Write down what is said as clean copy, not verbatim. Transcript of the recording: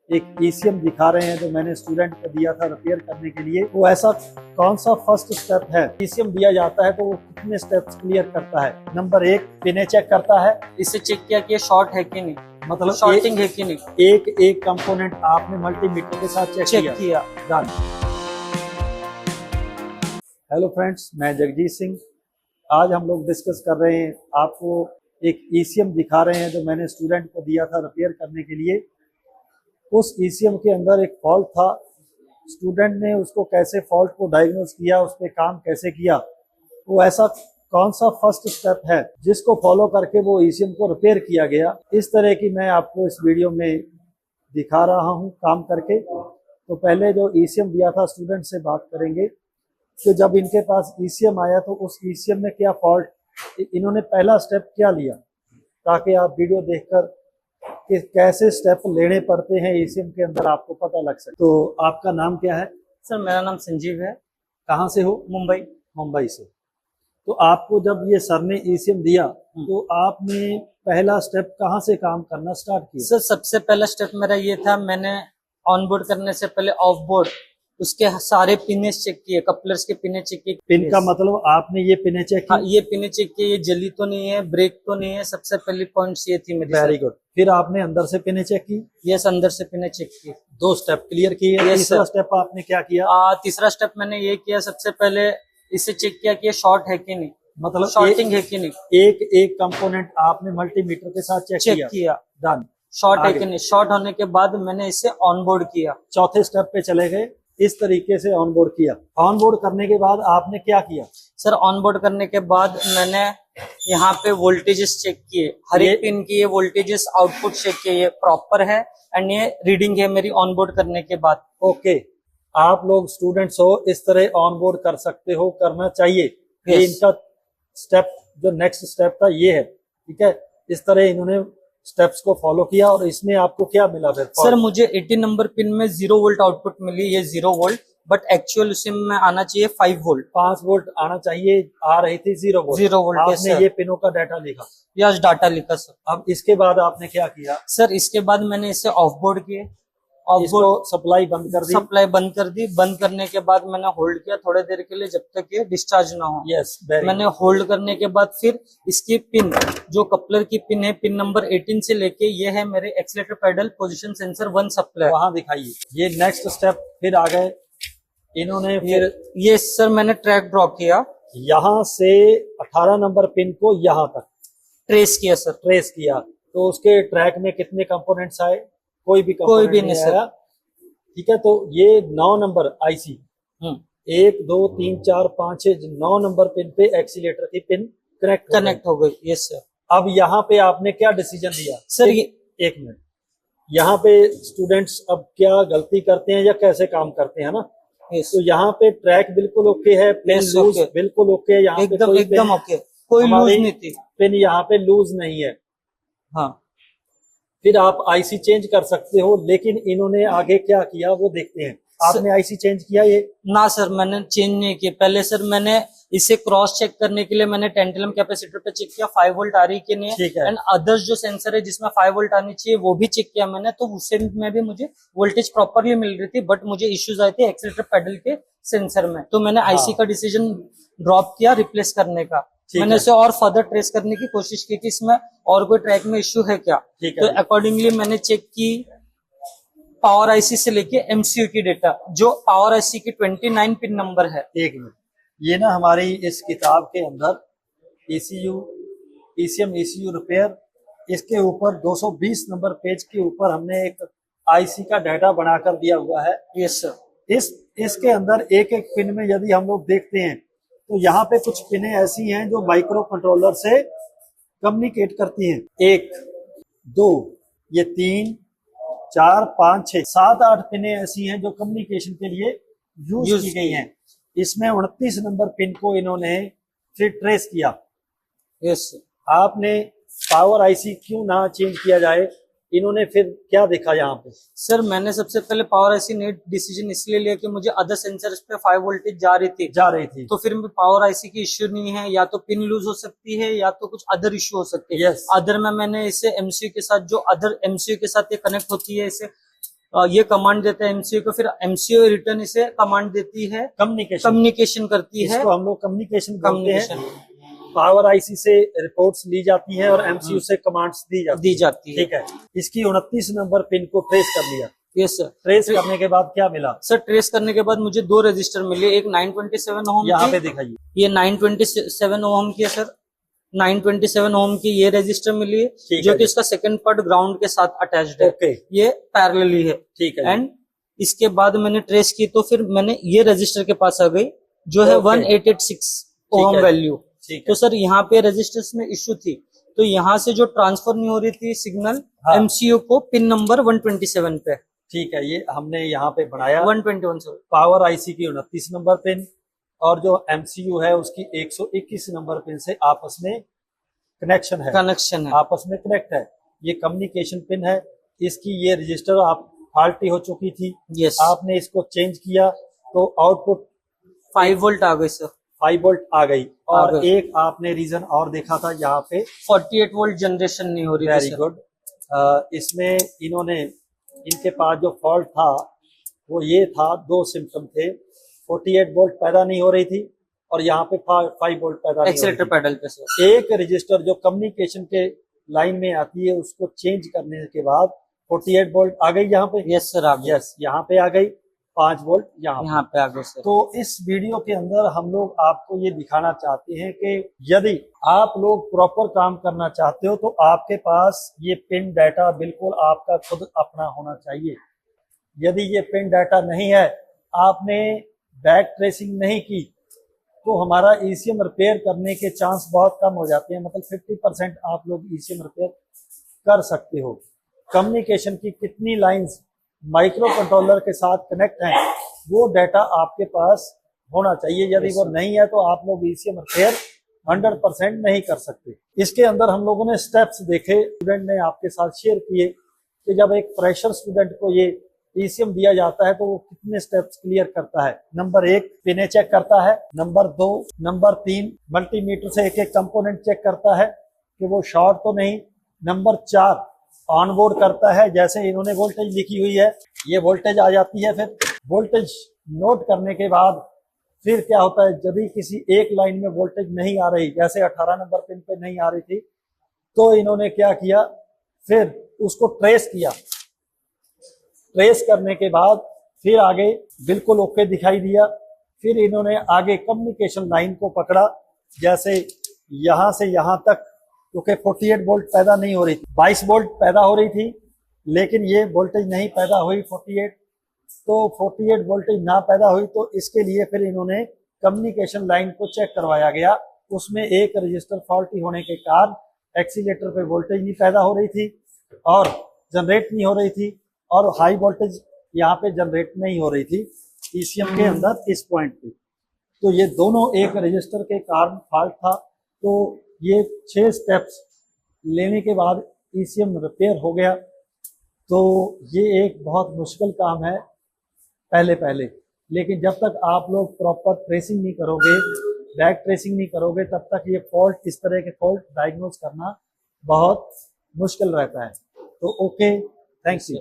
एक ईसीएम दिखा रहे हैं जो मैंने स्टूडेंट को दिया था रिपेयर करने के लिए। वो ऐसा कौन सा फर्स्ट स्टेप है, ईसीएम दिया जाता है तो वो कितने स्टेप्स क्लियर करता है। नंबर 1 पिने चेक करता है, इसे चेक किया कि ये शॉर्ट है कि नहीं, मतलब शॉर्टिंग है कि नहीं, एक एक कंपोनेंट आपने मल्टीमीटर के साथ चेक किया। डन। हेलो फ्रेंड्स, मैं जगजीत सिंह। आज हम लोग डिस्कस कर रहे हैं, आपको एक ईसीएम दिखा रहे हैं जो मैंने स्टूडेंट को दिया था रिपेयर करने के लिए। उस ईसीएम के अंदर एक फॉल्ट था, स्टूडेंट ने उसको कैसे फॉल्ट को डायग्नोज किया, उस पर काम कैसे किया, वो ऐसा कौन सा फर्स्ट स्टेप है जिसको फॉलो करके वो ईसीएम को रिपेयर किया गया। इस तरह की मैं आपको इस वीडियो में दिखा रहा हूँ काम करके। तो पहले जो ईसीएम दिया था स्टूडेंट से बात करेंगे कि जब इनके पास ईसीएम आया तो उस ईसीएम में क्या फॉल्ट, इन्होंने पहला स्टेप क्या लिया, ताकि आप वीडियो देखकर कि कैसे स्टेप लेने पड़ते हैं ईसीएम के अंदर आपको पता लग सके। तो आपका नाम क्या है? सर मेरा नाम संजीव है। कहाँ से हो? मुंबई। मुंबई से। तो आपको जब ये सर ने ईसीएम दिया तो आपने पहला स्टेप कहाँ से काम करना स्टार्ट किया? सर सबसे पहला स्टेप मेरा ये था, मैंने ऑन बोर्ड करने से पहले ऑफ बोर्ड उसके सारे पिने चेक किए, कपलर्स के पिने चेक किए। पिन का मतलब आपने ये पिने चेक की? हाँ, ये पिने चेक किए, ये जली तो नहीं है, ब्रेक तो नहीं है। सबसे पहली पॉइंट्स ये थी मेरी। Very good. फिर आपने अंदर से पिने चेक की? यस, अंदर से पिने चेक की। 2 स्टेप क्लियर किए। तीसरा स्टेप आपने क्या किया? तीसरा स्टेप मैंने ये किया, सबसे पहले इसे चेक किया कि ये शॉर्ट है कि नहीं, मतलब शॉर्टिंग है कि नहीं। एक एक कंपोनेंट आपने मल्टीमीटर के साथ चेक किया। डन। शॉर्ट है कि नहीं। शॉर्ट होने के बाद मैंने इसे ऑन बोर्ड किया। चौथे स्टेप पे चले गए, इस तरीके से ऑन बोर्ड किया। ऑन बोर्ड करने के बाद आपने क्या किया? सर ऑन बोर्ड करने के बाद मैंने यहाँ पे वोल्टेजेस चेक किए, हर एक पिन की ये वोल्टेजेस आउटपुट चेक किए, ये प्रॉपर है एंड ये रीडिंग है मेरी ऑन बोर्ड करने के बाद। ओके, आप लोग स्टूडेंट्स हो, इस तरह ऑन बोर्ड कर सकते हो, करना चाहिए। ये इनका स्टेप जो नेक्स्ट स्टेप था ये है, ठीक है। इस तरह इन्होंने स्टेप्स को फॉलो किया और इसमें आपको क्या मिला फिर? सर मुझे 18 नंबर पिन में 0 वोल्ट आउटपुट मिली, ये 0 वोल्ट, बट एक्चुअल उसमें आना चाहिए 5 वोल्ट। 5 वोल्ट आना चाहिए, आ रही थी 0 वोल्ट। 0 वोल्ट। आपने ये पिनों का डाटा लिखा? यस, डाटा लिखा सर। अब इसके बाद आपने क्या किया? सर इसके बाद मैंने इसे ऑफ बोर्ड किए, ऑफ बोर्ड सप्लाई बंद कर दी। सप्लाई बंद कर दी। बंद करने के बाद मैंने होल्ड किया थोड़ी देर के लिए, जब तक ये डिस्चार्ज ना हो। यस, मैंने होल्ड करने के बाद फिर इसकी पिन, जो कपलर की पिन है, पिन नंबर 18 से लेके ये है मेरे accelerator pedal position sensor 1 supply. वहां दिखाइए। ये नेक्स्ट स्टेप फिर आ गए इन्होंने। फिर ये सर मैंने ट्रैक ड्रॉ किया, यहाँ से 18 नंबर पिन को यहाँ तक ट्रेस किया सर। ट्रेस किया तो उसके ट्रैक में कितने कंपोनेंट्स आए? कोई भी नहीं आया, ठीक है। तो ये 9 नंबर आईसी, 1 2 3 4 5 6 9 नंबर पिन पे एक्सीलेटर की पिन कनेक्ट हो गई। Yes sir. अब यहाँ पे आपने क्या डिसीजन दिया? सर एक मिनट, यहाँ पे स्टूडेंट्स अब क्या गलती करते हैं या कैसे काम करते हैं ना। तो यहाँ पे ट्रैक बिल्कुल ओके है, पिन लूज बिल्कुल ओके है, यहाँ पे एकदम ओके, कोई लूज नहीं थी, पिन यहाँ पे लूज नहीं है। हाँ, फिर आप आईसी चेंज कर सकते हो, लेकिन इन्होंने आगे क्या किया वो देखते हैं। आपने आईसी चेंज किया? ये ना सर, मैंने चेंज नहीं किया। पहले सर मैंने इसे क्रॉस चेक करने के लिए मैंने टेंटलम कैपेसिटर पे चेक किया 5 वोल्ट आ रही कि नहीं है, एंड अदर्स जो सेंसर है जिसमें 5 वोल्ट आनी चाहिए वो भी चेक किया मैंने। तो उससे में भी मुझे वोल्टेज प्रॉपरली मिल रही थी, बट मुझे इश्यूज आए थे एक्सीलरेटर पेडल के सेंसर में। तो मैंने आईसी का डिसीजन ड्रॉप किया रिप्लेस करने का। मैंने इसे और फर्दर ट्रेस करने की कोशिश की कि इसमें और कोई ट्रैक में इश्यू है क्या। तो अकॉर्डिंगली मैंने चेक की पावर आईसी से लेके एमसीयू की डेटा, जो पावर आईसी की 29 पिन नंबर है। एक मिनट, ये ना हमारी इस किताब के अंदर ईसीएम ईसीयू रिपेयर, इसके ऊपर 220 नंबर पेज के ऊपर हमने एक आईसी का डाटा बनाकर दिया हुआ है। Yes sir. इसके अंदर एक एक पिन में यदि हम लोग देखते हैं तो यहाँ पे कुछ पिनें ऐसी हैं जो माइक्रो कंट्रोलर से कम्युनिकेट करती हैं। 1 2 ये 3 4 5 6 7 8 पिनें ऐसी हैं जो कम्युनिकेशन के लिए यूज की गई हैं। इसमें 29 नंबर पिन को इन्होंने फिर ट्रेस किया। यस, आपने पावर आईसी क्यों ना चेंज किया जाए? इन्होंने फिर क्या देखा यहाँ पे? सर मैंने सबसे पहले पावर आईसी ने डिसीजन इसलिए लिया कि मुझे अदर सेंसर्स पे 5 वोल्टेज जा रही थी। तो फिर पावर आईसी की इश्यू नहीं है, या तो पिन लूज हो सकती है या तो कुछ अदर इश्यू हो सकती है। अदर में मैंने इसे एमसीयू के साथ, जो अदर एमसीयू के साथ ये कनेक्ट होती है, इसे ये कमांड देता है एमसीयू को, फिर एमसीयू रिटर्न इसे कमांड देती है, कम्युनिकेशन करती है। इसको हम लोग कम्युनिकेशन बोलते हैं। पावर आईसी से रिपोर्ट्स ली जाती है और एमसीयू से कमांड्स दी जाती है। ठीक है, इसकी 29 नंबर पिन को ट्रेस कर लिया। Yes sir. ट्रेस करने के बाद क्या मिला सर? ट्रेस करने के बाद मुझे 2 रजिस्टर मिले, एक 927 ओम यहाँ पे दिखाइए, ये 927 ओम की है सर। 927 ओम की ये रजिस्टर मिली है, जो कि इसका सेकंड पार्ट ग्राउंड के साथ अटैच्ड है। ये पैरेलली है। ठीक है। एंड इसके बाद मैंने ट्रेस की तो फिर मैंने ये रजिस्टर के पास आ गई, जो है 1886 ओम वैल्यू। तो सर यहाँ पे रजिस्टर्स में इश्यू थी, तो यहाँ से जो ट्रांसफर नहीं हो रही थी सिग्नल एमसीयू को पिन नंबर 127 पे। ठीक है, ये हमने यहाँ पे बढ़ाया 121 सर। पावर आईसी की 29 नंबर पिन और जो एमसीयू है उसकी 121 नंबर पिन से आपस में कनेक्शन है, आपस में कनेक्ट है। ये कम्युनिकेशन पिन है। इसकी ये रजिस्टर आप फॉल्टी हो चुकी थी। यस। आपने इसको चेंज किया तो आउटपुट 5 वोल्ट आ गई सर। 5 वोल्ट आ गई। और एक आपने रीजन और देखा था, यहाँ पे 48 वोल्ट जनरेशन नहीं हो रही। Very good. इसमें इन्होंने, इनके पास जो फॉल्ट था वो ये था, 2 सिम्टम थे। 48 वोल्ट पैदा नहीं हो रही थी और यहाँ पे 5 वोल्ट पैदा नहीं हो रही थी। पैडल पे सर। एक रजिस्टर जो कम्युनिकेशन के लाइन में आती है उसको चेंज करने के बाद 48 वोल्ट आ गई यहाँ पे। यस सर, आ गई। यस, यहाँ पे आ गई 5 वोल्ट यहाँ पे आ गए सर। तो इस वीडियो के अंदर हम लोग आपको ये दिखाना चाहते हैं कि यदि आप लोग प्रॉपर काम करना चाहते हो तो आपके पास ये पिन डाटा बिल्कुल आपका खुद अपना होना चाहिए। यदि ये पिन डाटा नहीं है, आपने बैक ट्रेसिंग नहीं की, तो हमारा ईसीएम रिपेयर करने के चांस बहुत कम हो जाते हैं। मतलब 50% आप लोग ईसीएम रिपेयर कर सकते हो। कम्युनिकेशन की कितनी लाइंस माइक्रो कंट्रोलर के साथ कनेक्ट हैं, वो डाटा आपके पास होना चाहिए। यदि वो नहीं है तो आप लोग ईसीएम रिपेयर 100% नहीं कर सकते। इसके अंदर हम लोगों ने स्टेप्स देखे, स्टूडेंट ने आपके साथ शेयर किए कि जब एक फ्रेशर स्टूडेंट को ये ईसीएम दिया जाता है तो वो कितने स्टेप्स क्लियर करता है। नंबर 1 पिने चेक करता है, नंबर 2, नंबर 3 मल्टीमीटर से एक एक कंपोनेंट चेक करता है कि वो शॉर्ट तो नहीं, नंबर 4 ऑन बोर्ड करता है। जैसे इन्होंने वोल्टेज लिखी हुई है, ये वोल्टेज आ जाती है। फिर वोल्टेज नोट करने के बाद फिर क्या होता है, जब भी किसी एक लाइन में वोल्टेज नहीं आ रही, जैसे 18 नंबर पिन पे नहीं आ रही थी, तो इन्होंने क्या किया, फिर उसको ट्रेस किया। ट्रेस करने के बाद फिर आगे बिल्कुल ओके दिखाई दिया। फिर इन्होंने आगे कम्युनिकेशन लाइन को पकड़ा, जैसे यहां से यहां तक, क्योंकि 48 वोल्ट पैदा नहीं हो रही थी, 22 वोल्ट पैदा हो रही थी, लेकिन ये वोल्टेज नहीं पैदा हुई 48। तो 48 वोल्टेज ना पैदा हुई तो इसके लिए फिर इन्होंने कम्युनिकेशन लाइन को चेक करवाया गया। उसमें एक रजिस्टर फॉल्टी होने के कारण एक्सीलेटर पे वोल्टेज नहीं पैदा हो रही थी और जनरेट नहीं हो रही थी, और हाई वोल्टेज यहाँ पे जनरेट नहीं हो रही थी ईसीएम के अंदर इस पॉइंट पे। तो ये दोनों एक रजिस्टर के कारण फॉल्ट था। तो ये 6 स्टेप्स लेने के बाद ईसीएम रिपेयर हो गया। तो ये एक बहुत मुश्किल काम है पहले, लेकिन जब तक आप लोग प्रॉपर ट्रेसिंग नहीं करोगे, बैक ट्रेसिंग नहीं करोगे, तब तक ये फॉल्ट, इस तरह के फॉल्ट डायग्नोज करना बहुत मुश्किल रहता है। तो ओके, थैंक्स यू।